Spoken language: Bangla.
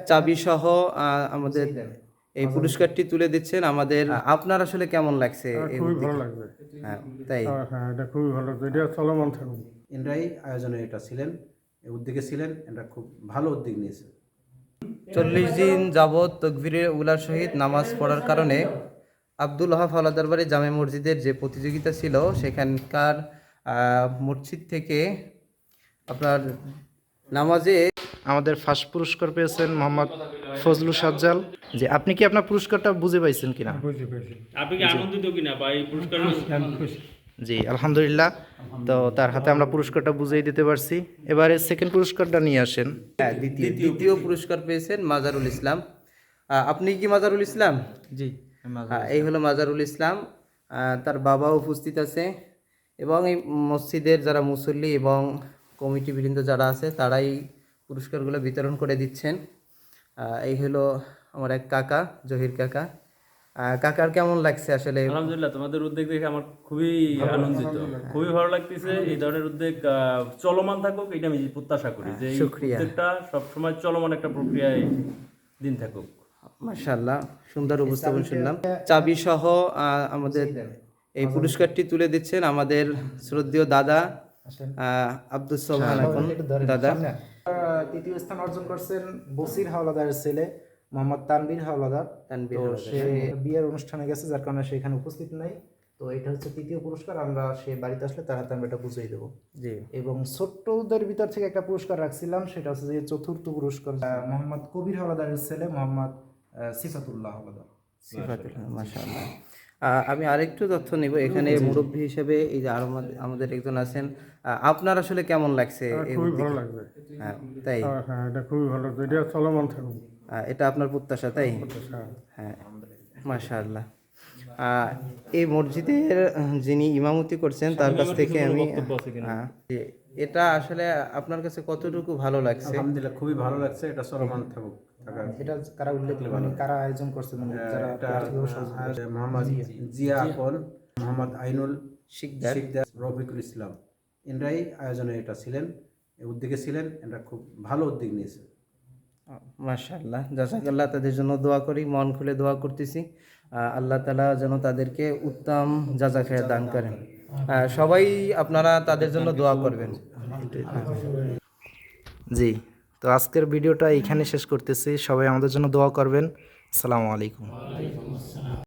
চাবি সহ আমাদের এই পুরস্কারটি তুলে দিচ্ছেন আমাদের। আপনার আসলে কেমন লাগছে? খুবই ভালো লাগবে। হ্যাঁ, তাই। হ্যাঁ, এটা খুবই ভালো, এটা চলমান থাকুক। এনরাই আয়োজনে এটা ছিলেন, এই উদ্যোগে ছিলেন, এটা খুব ভালো উদ্যোগ নিয়েছে। 40 দিন যাবৎ তকবীরে উলার সহিত নামাজ পড়ার কারণে আব্দুল ওহাব হাওলাদার বাড়ি জামে মসজিদের যে প্রতিযোগিতা ছিল সেখানকার মসজিদ থেকে আপনার নামাজে আমাদের ফার্স্ট পুরস্কার পেয়েছেন মোহাম্মদ ফজলু সাজ্জাল। যে আপনি কি আপনার পুরস্কারটা বুঝে পাইছেন কিনা? বুঝতে পেরেছি। আপনি কি আনন্দিত কিনা বা এই পুরস্কার? আমি খুশি। জি আলহামদুলিল্লাহ। তো তার হাতে আমরা পুরস্কারটা বুঝিয়ে দিতে পারছি। এবারে সেকেন্ড পুরস্কারটা নিয়ে আসেন। হ্যাঁ, দ্বিতীয় পুরস্কার পেয়েছেন মাজারুল ইসলাম। আপনি কি মাজারুল ইসলাম? জি এই হলো মাজারুল ইসলাম। তার বাবাও উপস্থিত আছে এবং এই মসজিদের যারা মুসল্লি এবং কমিটি বৃন্দ যারা আছে তারাই পুরস্কারগুলো বিতরণ করে দিচ্ছেন। এই হলো আমার এক কাকা, জহির কাকা। কাকার কেমন লাগছে আসলে? আলহামদুলিল্লাহ, তোমাদের উদ্যোগ দেখে আমার খুবই আনন্দিত, খুবই ভালো লাগতেছে। এই ধরনের উদ্যোগ চলমান থাকুক, এটা আমি প্রত্যাশা করি যে এই শুকরিয়া। উদ্যোগটা সবসময় চলমান একটা প্রক্রিয়ায় দিন থাকুক। মাশাআল্লাহ, সুন্দর উপস্থাপন শুনলাম। চাবি সহ আমাদের এই পুরস্কারটি তুলে দিচ্ছেন আমাদের শ্রদ্ধেয় দাদা আব্দুল সোবহান। এখন দাদা তৃতীয় স্থান অর্জন করছেন বসির হাওলাদারের ছেলে মোহাম্মদ তানবীর হাওলাদার। তানবীর তো হাওলাদার। সে বিয়ের অনুষ্ঠানে গেছে, যার কারণে সেখানে উপস্থিত নাই। তো এটা হচ্ছে তৃতীয় পুরস্কার। আমরা সে বাড়িতে আসলে তার হাতে আমরা এটা বুঝিয়ে দেবো। জি। এবং ছোট্টদের ভিতর থেকে একটা পুরস্কার রাখছিলাম, সেটা হচ্ছে যে চতুর্থ পুরস্কার মোহাম্মদ কবির হাওলাদারের ছেলে মোহাম্মদ সিফাতুল্লাহ হাওলাদার। সিফাতুল্লাহ, মাশাআল্লাহ। আমি আরেকটু তথ্য নিব এখানে মুরব্বী হিসেবে। এই যে আরো আমাদের একজন আছেন, আপনার আসলে কেমন লাগছে? এই খুবই উদ্যোগে? ভালো লাগবে। হ্যাঁ, তাই। হ্যাঁ, এটা খুবই ভালো, এটা চলমান থাকুক। এটা আপনার প্রত্যাশা, তাই? হ্যাঁ, মাশাআল্লাহ। এই মসজিদের যিনি ইমামতি করছেন তার কাছ থেকে আমি জি, এটা আসলে আপনার কাছে কতটুকু ভালো লাগছে? আলহামদুলিল্লাহ, খুবই ভালো লাগছে, এটা চলমান থাকুক। এটা কারা উল্লেখ মানে কারা আয়োজন করছে, মানে যারা আর্থিকভাবে সহযোগিতা? মোহাম্মদ জিয়া আকন, মোহাম্মদ আইনুল শিকদার। রফিকুল ইসলাম, এনরাই আয়োজনে এটা ছিলেন, এই উদ্যোগে ছিলেন, এটা খুব ভালো উদ্যোগ নিয়েছে। মাশাআল্লাহ, জাযাকাল্লাহ। তাদের জন্য দোয়া করি, মন খুলে দোয়া করতেছি। আল্লাহ তাআলা যেন তাদেরকে উত্তম জাযা খায়ের দান করেন। সবাই আপনারা তাদের জন্য দোয়া করবেন। জি, তো আজকের ভিডিওটা এখানে শেষ করতেছি। সবাই আমাদের জন্য দোয়া করবেন। আসসালামু আলাইকুম।